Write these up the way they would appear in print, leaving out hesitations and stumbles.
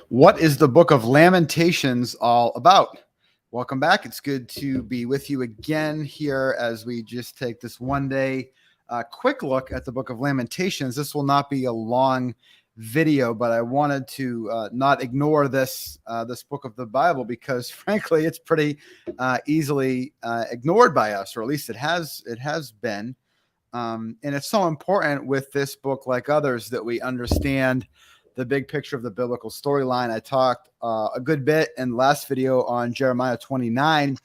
What is the book of Lamentations all about? Welcome back. It's good to be with you again here as we just take this one day quick look at the book of Lamentations. This will not be a long video, but I wanted to not ignore this book of the Bible because, frankly, it's pretty easily ignored by us, or at least it has been. And it's so important with this book, like others, that we understand the big picture of the biblical storyline. I talked a good bit in the last video on Jeremiah 29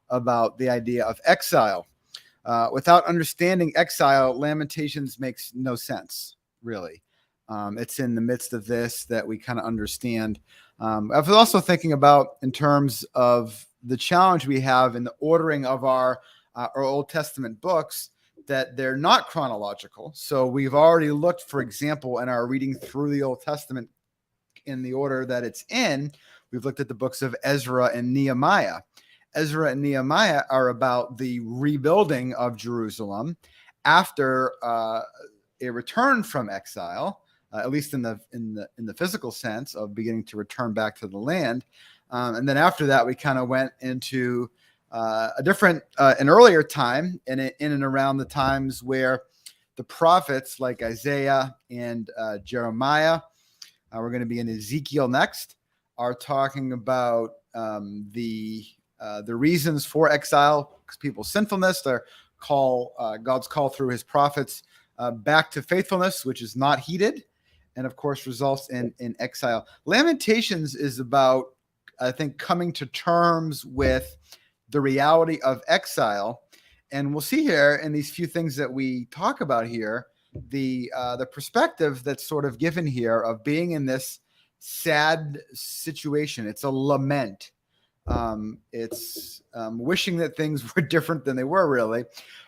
about the idea of exile. Without understanding exile, Lamentations makes no sense, really. It's in the midst of this that we kind of understand. I was also thinking about in terms of the challenge we have in the ordering of our Old Testament books, that they're not chronological. So we've already looked, for example, in our reading through the Old Testament in the order that it's in, we've looked at the books of Ezra and Nehemiah. Ezra and Nehemiah are about the rebuilding of Jerusalem after a return from exile, at least in the physical sense of beginning to return back to the land. And then after that, we kind of went into an earlier time in and around the times where the prophets like Isaiah and Jeremiah, we're going to be in Ezekiel next, are talking about the reasons for exile, people's sinfulness, their call, God's call through his prophets back to faithfulness, which is not heeded, and of course results in exile. Lamentations is about, I think, coming to terms with the reality of exile. And we'll see here in these few things that we talk about here, the perspective that's sort of given here of being in this sad situation. It's a lament. It's wishing that things were different than they were, really.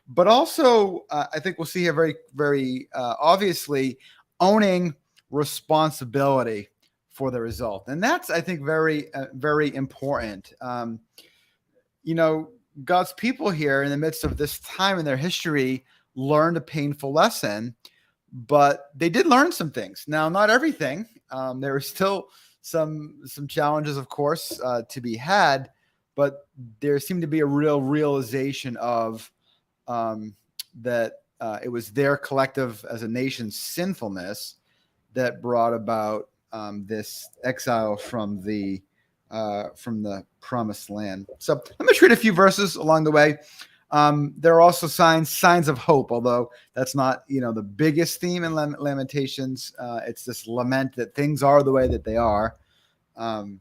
But also, I think we'll see here very, very obviously owning responsibility for the result. And that's, I think, very, very important. God's people here in the midst of this time in their history learned a painful lesson, but they did learn some things. Now, not everything. There were still some challenges, of course, to be had, but there seemed to be a real realization of that it was their collective as a nation's sinfulness that brought about this exile from the promised land. So let me read a few verses along the way. There are also signs of hope, although that's not, the biggest theme in Lamentations. It's this lament that things are the way that they are. And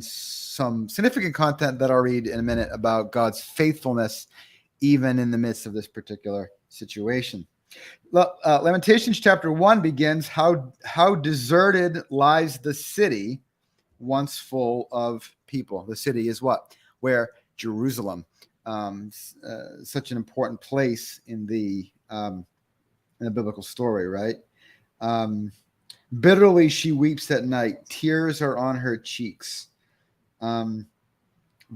some significant content that I'll read in a minute about God's faithfulness, even in the midst of this particular situation. Lamentations chapter 1 begins, how deserted lies the city once full of people. The city is what? Where? Jerusalem. Such an important place in the biblical story, right? Bitterly she weeps at night. Tears are on her cheeks.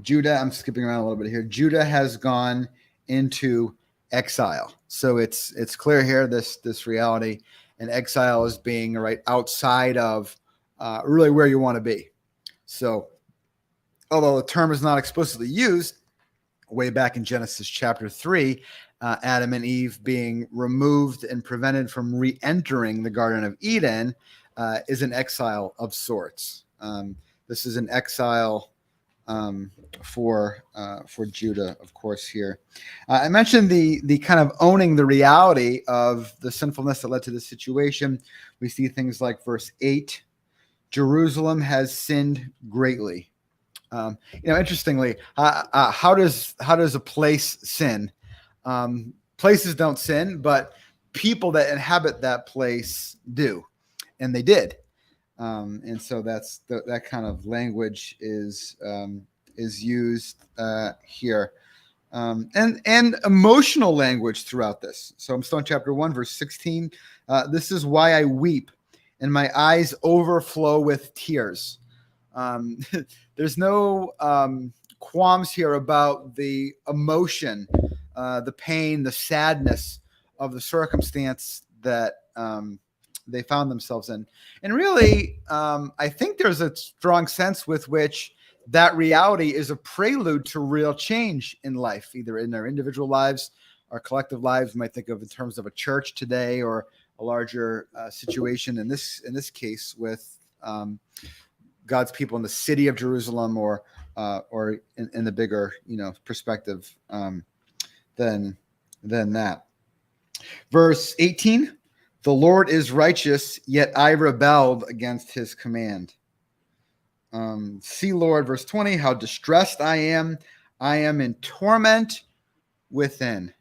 Judah, I'm skipping around a little bit here. Judah has gone into exile. So it's clear here, this reality, and exile is being right outside of really where you want to be. So although the term is not explicitly used, way back in Genesis chapter 3, Adam and Eve being removed and prevented from re-entering the Garden of Eden is an exile of sorts. This is an exile for Judah, of course, here. I mentioned the kind of owning the reality of the sinfulness that led to this situation. We see things like verse 8, Jerusalem has sinned greatly. Interestingly, how does a place sin? Places don't sin, but people that inhabit that place do, and they did. And so that's that kind of language is used here, and emotional language throughout this. So I'm still in chapter 1, verse 16. This is why I weep, and my eyes overflow with tears. There's no qualms here about the emotion, the pain, the sadness of the circumstance that they found themselves in. And really, I think there's a strong sense with which that reality is a prelude to real change in life, either in their individual lives or collective lives. You might think of in terms of a church today, or a larger situation in this case with God's people in the city of Jerusalem, or in the bigger perspective than that. Verse 18, the Lord is righteous, yet I rebelled against his command. See, Lord, verse 20, how distressed I am in torment within.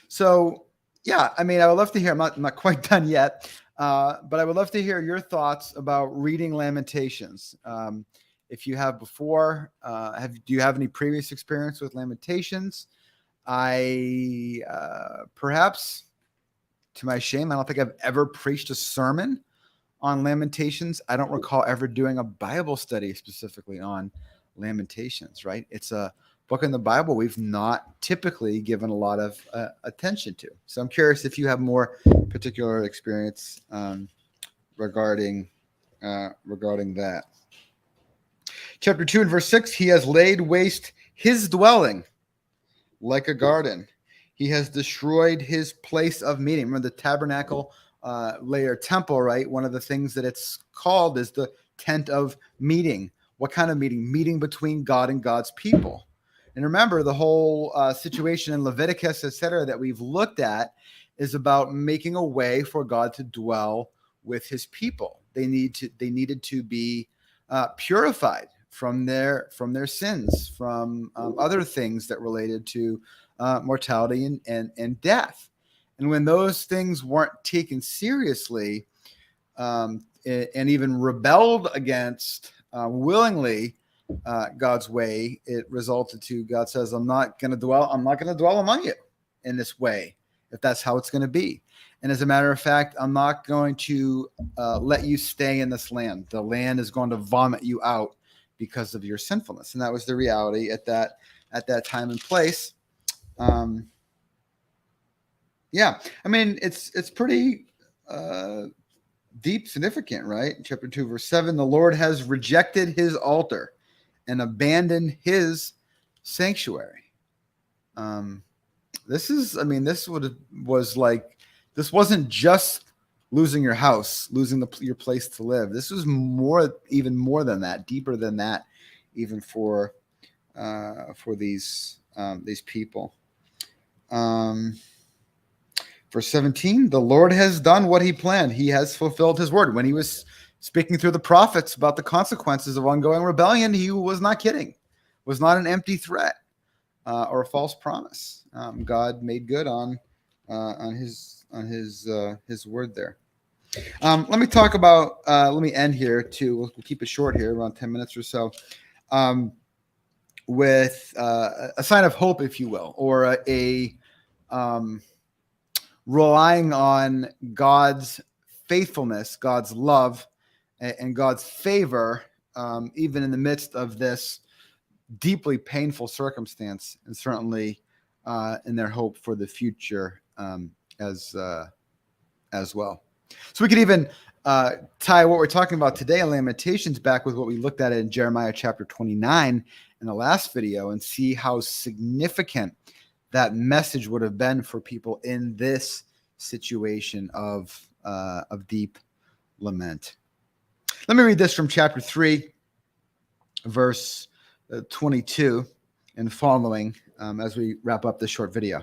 So yeah, I mean, I would love to hear, I'm not quite done yet, but I would love to hear your thoughts about reading Lamentations. If you have before, do you have any previous experience with Lamentations? I perhaps, to my shame, I don't think I've ever preached a sermon on Lamentations. I don't recall ever doing a Bible study specifically on Lamentations, right? It's a book in the Bible we've not typically given a lot of attention to. So I'm curious if you have more particular experience regarding that. Chapter 2 and verse 6, he has laid waste his dwelling like a garden. He has destroyed his place of meeting. Remember the tabernacle later temple, right? One of the things that it's called is the tent of meeting. What kind of meeting? Meeting between God and God's people. And remember, the whole situation in Leviticus, etc., that we've looked at is about making a way for God to dwell with his people. They needed to be purified from their sins, from other things that related to mortality and death. And when those things weren't taken seriously and even rebelled against willingly God's way, it resulted to God says, I'm not going to dwell among you in this way, if that's how it's going to be. And as a matter of fact, I'm not going to let you stay in this land. The land is going to vomit you out because of your sinfulness. And that was the reality at that time and place. Yeah, I mean, it's pretty deep, significant, right? Chapter 2, verse 7, the Lord has rejected his altar and abandoned his sanctuary. This wasn't just losing your house, losing your place to live. This was even more than that, deeper than that, even for these people. Verse 17, the Lord has done what he planned. He has fulfilled his word. When he was speaking through the prophets about the consequences of ongoing rebellion, he was not kidding. It was not an empty threat or a false promise. God made good on his word there. Let me talk about, let me end here too. We'll keep it short here, around 10 minutes or so, with a sign of hope, if you will, or a relying on God's faithfulness, God's love, and God's favor, even in the midst of this deeply painful circumstance, and certainly in their hope for the future as well. So we could even tie what we're talking about today in Lamentations back with what we looked at in Jeremiah chapter 29 in the last video, and see how significant that message would have been for people in this situation of deep lament. Let me read this from chapter 3, verse 22 and following as we wrap up this short video.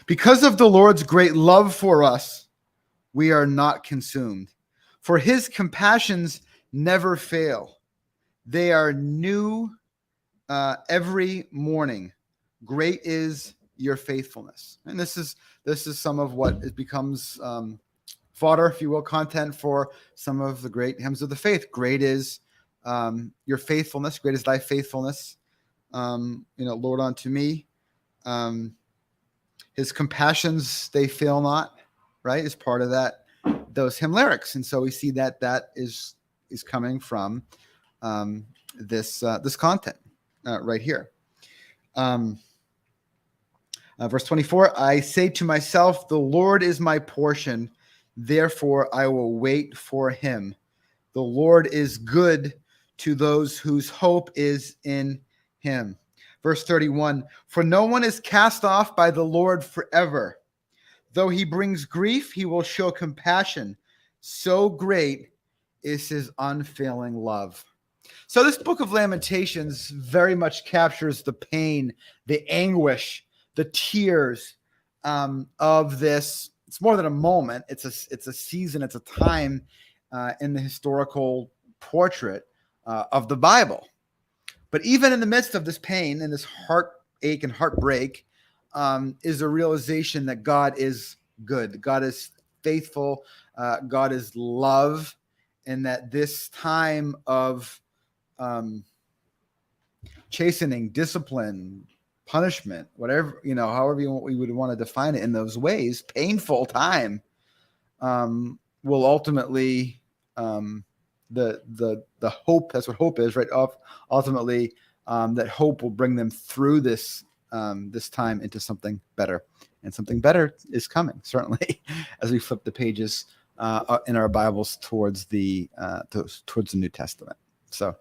Because of the Lord's great love for us, we are not consumed, for his compassions never fail. They are new every morning. Great is your faithfulness. And this is some of what it becomes fodder, if you will, content for some of the great hymns of the faith. Great is your faithfulness. Great is thy faithfulness, Lord, unto me. His compassions, they fail not, right? Is part of those hymn lyrics. And so we see that is coming from this content right here. Verse 24, I say to myself, the Lord is my portion, therefore I will wait for him. The Lord is good to those whose hope is in him. Verse 31, for no one is cast off by the Lord forever. Though he brings grief, he will show compassion. So great is his unfailing love. So this book of Lamentations very much captures the pain, the anguish, the tears of this. It's more than a moment. It's a season. It's a time in the historical portrait of the Bible. But even in the midst of this pain and this heartache and heartbreak, is a realization that God is good. God is faithful. God is love, and that this time of chastening, discipline, punishment, whatever, however we would want to define it in those ways, painful time, will ultimately, the hope, that's what hope is, right? Ultimately, that hope will bring them through this time into something better, and something better is coming, certainly, as we flip the pages in our Bibles towards the New Testament. So,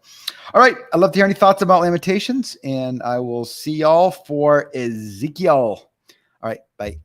all right. I'd love to hear any thoughts about Lamentations, and I will see y'all for Ezekiel. All right. Bye.